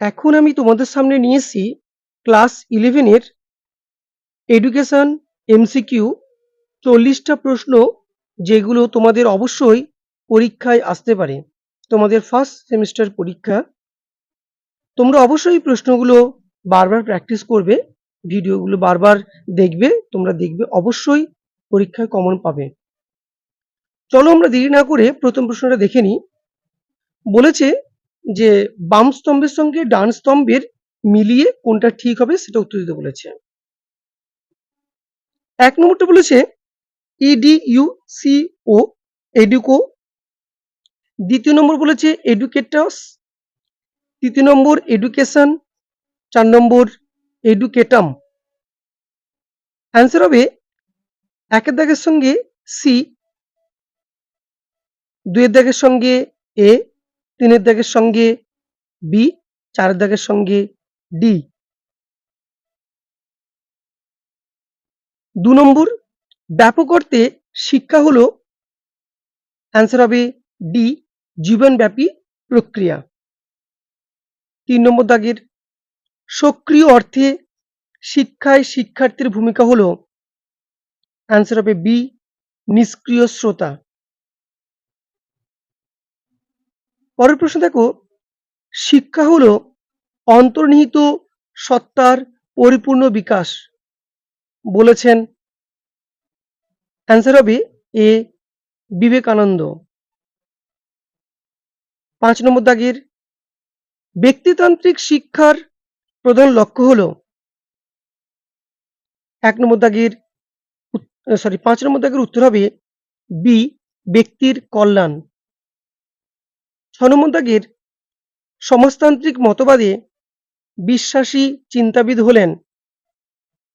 এখন আমি তোমাদের সামনে নিয়ে এসেছি ক্লাস 11 এর এডুকেশন এমসিকিউ 40টা প্রশ্ন, যেগুলো তোমাদের অবশ্যই পরীক্ষায় আসতে পারে। তোমাদের ফার্স্ট সেমিস্টার পরীক্ষা। তোমরা অবশ্যই প্রশ্নগুলো বারবার প্র্যাকটিস করবে, ভিডিওগুলো বারবার দেখবে, তোমরা দেখবে অবশ্যই পরীক্ষায় কমন পাবে। চলো আমরা দেরি না করে প্রথম প্রশ্নটা দেখে নিই। বলেছে যে বাম স্তম্ভের সঙ্গে ডান স্তম্ভের মিলিয়ে কোনটা ঠিক হবে সেটা উত্তর দিতে বলেছে। 1 নম্বরটা বলেছে EDUCO, এডুকো। দ্বিতীয় নম্বর বলেছে এডুকেটাস, তৃতীয় নম্বর এডুকেশন, 4 নম্বর এডুকেটাম। অ্যান্সার হবে 1 এর দাগের সঙ্গে সি, 2 এর দাগের সঙ্গে এ, 3 এর দাগের সঙ্গে বি, 4 এর দাগের সঙ্গে ডি। 2 নম্বর ব্যাপক অর্থে শিক্ষা হলো, অ্যান্সার হবে ডি, জীবনব্যাপী প্রক্রিয়া। 3 নম্বর দাগের সক্রিয় অর্থে শিক্ষায় শিক্ষার্থীর ভূমিকা হলো, অ্যান্সার হবে বি, নিষ্ক্রিয় শ্রোতা। পরের প্রশ্ন দেখো, শিক্ষা হলো অন্তর্নিহিত সত্তার পরিপূর্ণ বিকাশ বলেছেন, অ্যান্সার হবে এ, বিবেকানন্দ। 5 নম্বর দাগের ব্যক্তিতান্ত্রিক শিক্ষার প্রধান লক্ষ্য হলো, 1 নম্বর দাগের 5 নম্বর দাগের উত্তর হবে বি, ব্যক্তির কল্যাণ। 6 নম্বর দাগের সমাজতান্ত্রিক মতবাদে বিশ্বাসী চিন্তাবিদ হলেন,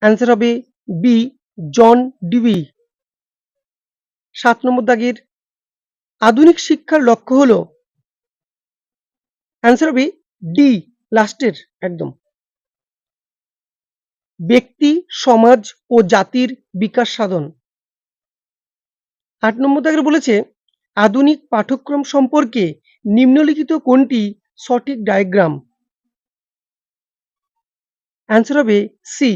অ্যান্সার হবে বি, জন ডিউই। 7 নম্বর দাগের আধুনিক শিক্ষার লক্ষ্য হলো, অ্যান্সার হবে ডি, লাস্টের একদম, ব্যক্তি, সমাজ ও জাতির বিকাশ সাধন। 8 নম্বর দাগের বলেছে আধুনিক পাঠ্যক্রম সম্পর্কে নিম্নলিখিত কোনটি সঠিক ডায়াগ্রাম, অ্যান্সার হবে সি,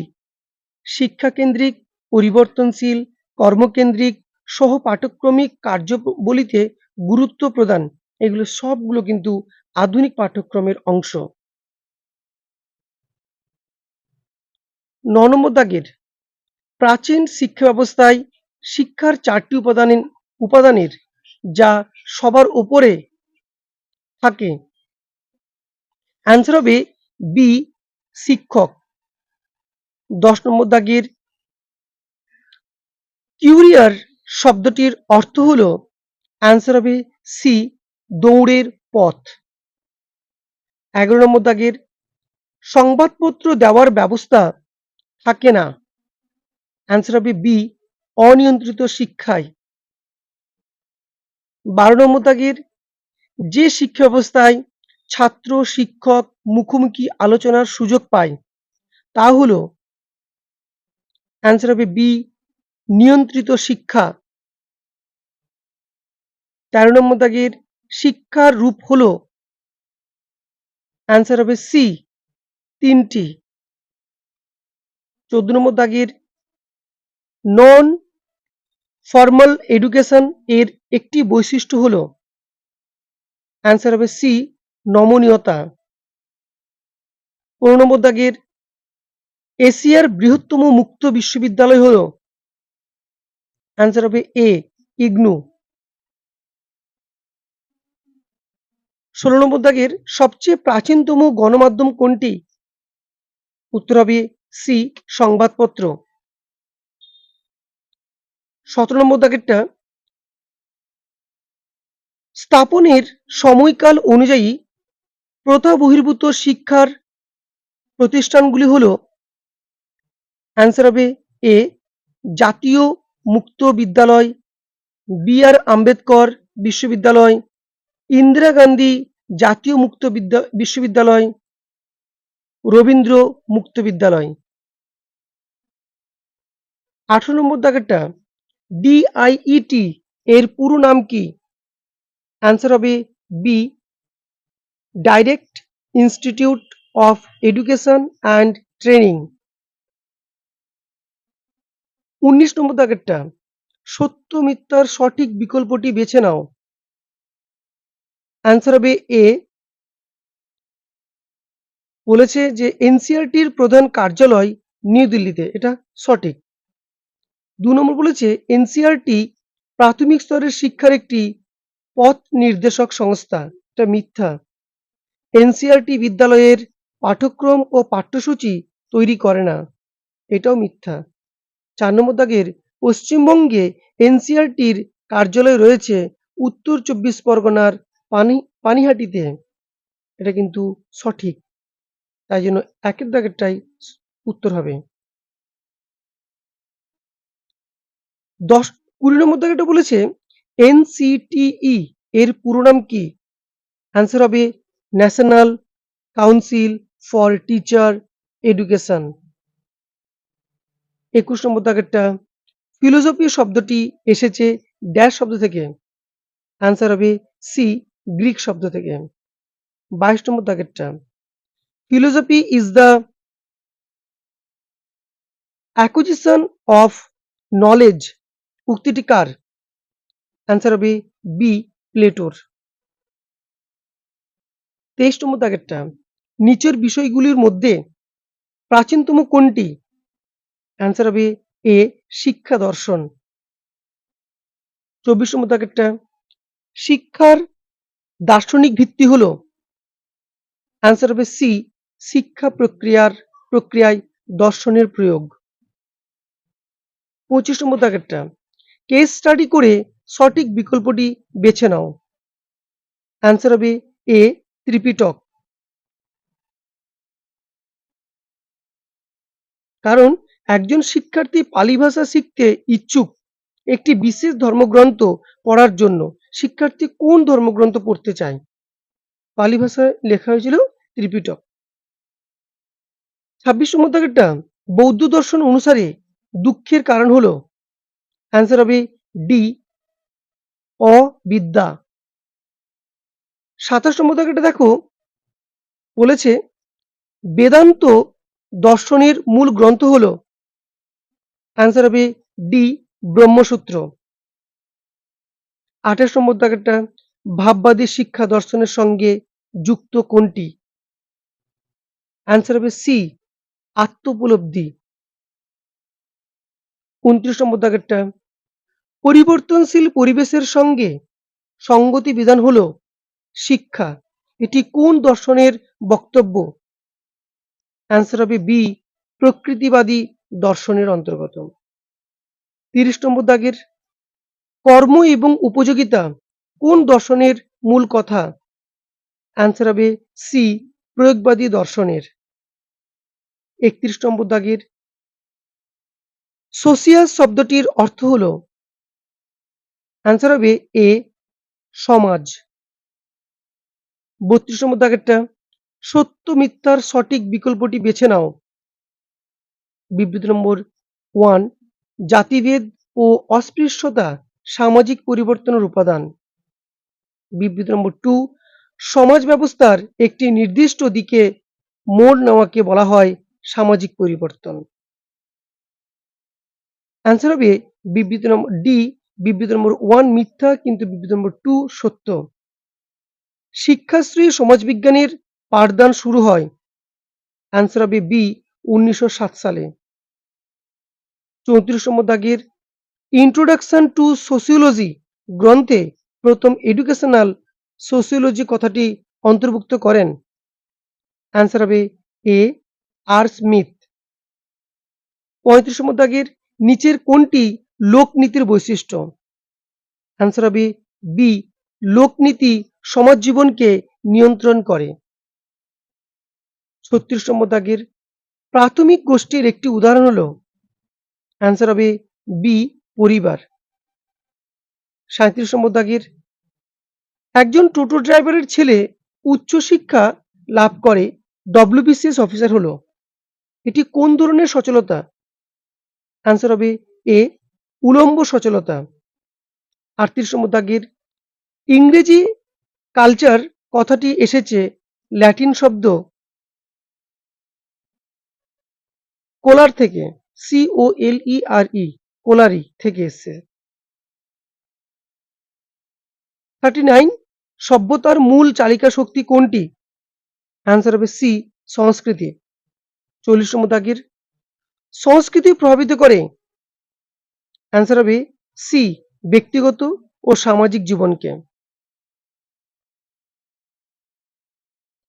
শিক্ষাকেন্দ্রিক, পরিবর্তনশীল, কর্মকেন্দ্রিক, সহ পাঠ্যক্রমিক কার্যাবলীতে গুরুত্ব প্রদান, এগুলো সবগুলো কিন্তু আধুনিক পাঠ্যক্রমের অংশ। 9 নম্বর দাগের প্রাচীন শিক্ষা ব্যবস্থায় শিক্ষার 4টি উপাদানের যা সবার উপরে থাকে, অ্যান্সার হবে বি, শিক্ষক। 10 নম্বর দাগের কিউরিয়ার শব্দটির অর্থ হলো, অ্যান্সার হবে সি, দৌড়ের পথ। 11 নম্বর দাগের সংবাদপত্র দেওয়ার ব্যবস্থা থাকে না, অ্যান্সার হবে বি, অনিয়ন্ত্রিত শিক্ষায়। 12 নম্বর দাগের যে শিক্ষা ব্যবস্থায় ছাত্র শিক্ষক মুখোমুখি আলোচনার সুযোগ পায় তা হলো, অ্যান্সার হবে বি, নিয়ন্ত্রিত শিক্ষা। 13 নম্বর দাগের শিক্ষার রূপ হলো, অ্যান্সার হবে সি, 3টি। 14 নম্বর দাগের নন ফর্মাল এডুকেশন এর একটি বৈশিষ্ট্য হলো, অ্যান্সার হবে সি, নমনীয়তা। 15 নম্বর দাগের এশিয়ার বৃহত্তম মুক্ত বিশ্ববিদ্যালয় হলো, অ্যান্সার হবে এ, ইগনু। 16 নম্বর দাগের সবচেয়ে প্রাচীনতম গণমাধ্যম কোনটি, উত্তর হবে সি, সংবাদপত্র। 17 নম্বর দাগেরটা স্থাপনের সময়কাল অনুযায়ী প্রথা বহির্ভূত শিক্ষার প্রতিষ্ঠানগুলি হলো, অ্যান্সার হবে এ, জাতীয় মুক্ত বিদ্যালয়, বি আর আম্বেদকর বিশ্ববিদ্যালয়, ইন্দিরা গান্ধী জাতীয় মুক্ত বিশ্ববিদ্যালয়, রবীন্দ্র মুক্ত বিদ্যালয়। 18 নম্বর দাগেরটা ডিআইইটি এর পুরো নাম কি, অ্যান্সার হবে B, direct institute of education and training. 19 number দাগেরটা, সত্য মিথ্যার সঠিক বিকল্পটি বেছে নাও। অ্যান্সার হবে এ। বলেছে যে এনসিআরটির প্রধান কার্যালয় নিউ দিল্লিতে, এটা সঠিক। 2 নম্বর বলেছে এনসিআরটি প্রাথমিক স্তরের শিক্ষার একটি পথ নির্দেশক সংস্থা, এটা মিথ্যা। এনসিআরটি বিদ্যালয়ের পাঠ্যক্রম ও পাঠ্যসূচি তৈরি করে না, এটাও মিথ্যা। 4 নম্বর দাগের, পশ্চিমবঙ্গে এনসিআরটির কার্যালয় রয়েছে উত্তর 24 পরগনার পানিহাটিতে, এটা কিন্তু সঠিক। তাই জন্য একের দাগেরটাই উত্তর হবে। 20 নম্বর দাগেরটা বলেছে এনসিটিই এর পুরো নাম কি? অ্যান্সার হবে national council for teacher education. 21 নম্বর দাগেরটা, ফিলোসফি শব্দটি এসেছে ড্যাশ শব্দ থেকে? অ্যান্সার হবে সি, গ্রিক শব্দ থেকে। 22 নম্বর দাগেরটা, philosophy is the acquisition of knowledge উক্তিটি কার? অ্যান্সার হবে বি, প্লেটোর। 23 নম্বর দাগেরটা, নিচের বিষয়গুলির মধ্যে প্রাচীনতম কোনটি? অ্যান্সার হবে এ, শিক্ষা দর্শন। 24 নম্বর দাগেরটা, শিক্ষার দার্শনিক ভিত্তি হলো? অ্যান্সার হবে সি, শিক্ষা প্রক্রিয়ায় দর্শনের প্রয়োগ। 25 নম্বর দাগেরটা, কেস স্টাডি করে সঠিক বিকল্পটি বেছে নাও। অ্যান্সার হবে এ, ত্রিপিটক। কারণ একজন শিক্ষার্থী পালি ভাষা শিখতে ইচ্ছুক একটি বিশেষ ধর্মগ্রন্থ পড়ার জন্য শিক্ষার্থী কোন ধর্মগ্রন্থ পড়তে চায়? পালি ভাষায় লেখা হয়েছিল ত্রিপিটক। 26 নম্বর দাগেরটা, বৌদ্ধ দর্শন অনুসারে দুঃখের কারণ হলো? অ্যান্সার হবে ডি, অবিদ্যা। 27 নম্বর দাগেরটা দেখো, বলেছে বেদান্ত দর্শনের মূল গ্রন্থ হলো? অ্যান্সার হবে ডি, ব্রহ্মসূত্র। 28 নম্বর দাগেরটা, ভাববাদী শিক্ষা দর্শনের সঙ্গে যুক্ত কোনটি? অ্যান্সার হবে সি, আত্মোপলব্ধি। 29 নম্বর দাগেরটা, পরিবর্তনশীল পরিবেশের সঙ্গে সঙ্গতি বিধান হলো শিক্ষা, এটি কোন দর্শনের বক্তব্য? অ্যান্সার হবে বি, প্রকৃতিবাদী দর্শনের অন্তর্গত। 30 নম্বর দাগের, কর্ম এবং উপযোগিতা কোন দর্শনের মূল কথা? অ্যান্সার হবে সি, প্রয়োগবাদী দর্শনের। 31 নম্বর দাগের, সোসিয়াস শব্দটির অর্থ হলো? অ্যান্সার হবে এ, সমাজ। 32 নম্বর দাগেরটা, সত্য মিথ্যার সঠিক বিকল্পটি বেছে নাও। বিবৃতি নম্বর 1, জাতিভেদ ও অস্পৃশ্যতা সামাজিক পরিবর্তনের উপাদান। বিবৃতি নম্বর 2, সমাজ ব্যবস্থার একটি নির্দিষ্ট দিকে মোড় নেওয়াকে বলা হয় সামাজিক পরিবর্তন। অ্যান্সার হবে বিবৃতি নম্বর ডি, বিবৃতি নম্বর 1 মিথ্যা কিন্তু বিবৃতি নম্বর 2 সত্য। শিক্ষাশ্রী সমাজবিজ্ঞানের পাঠদান শুরু হয়? অ্যান্সার হবে বি, 1907 সালে। 34 নম্বর দাগের, ইন্ট্রোডাকশন টু সোসিওলজি গ্রন্থে প্রথম এডুকেশনাল সোসিওলজি কথাটি অন্তর্ভুক্ত করেন? অ্যান্সার হবে এ, আর স্মিথ। 35 নম্বর দাগের, নিচের কোনটি লোকনীতির বৈশিষ্ট্য? অ্যান্সার হবে বি, লোকনীতি সমাজ জীবনকে নিয়ন্ত্রণ করে। 36 নম্বর দাগের, প্রাথমিক গোষ্ঠীর একটি উদাহরণ হলো? অ্যান্সার হবে বি, পরিবার। 37 নম্বর দাগের, একজন টোটো ড্রাইভারের ছেলে উচ্চশিক্ষা লাভ করে ডব্লিউবিসিএস অফিসার হলো, এটি কোন ধরনের সচলতা? অ্যান্সার হবে এ, উলম্ব সচলতা। 38 নম্বর দাগের, ইংরেজি কালচার কথাটি এসেছে ল্যাটিন শব্দ কোলার থেকে, COLERE, কোলারি থেকে এসছে। 39, সভ্যতার মূল চালিকা শক্তি কোনটি? অ্যান্সার হবে সি, সংস্কৃতি। 40 নম্বর দাগের, সংস্কৃতি প্রভাবিত করে, অ্যান্সার হবে সি, ব্যক্তিগত ও সামাজিক জীবনকে।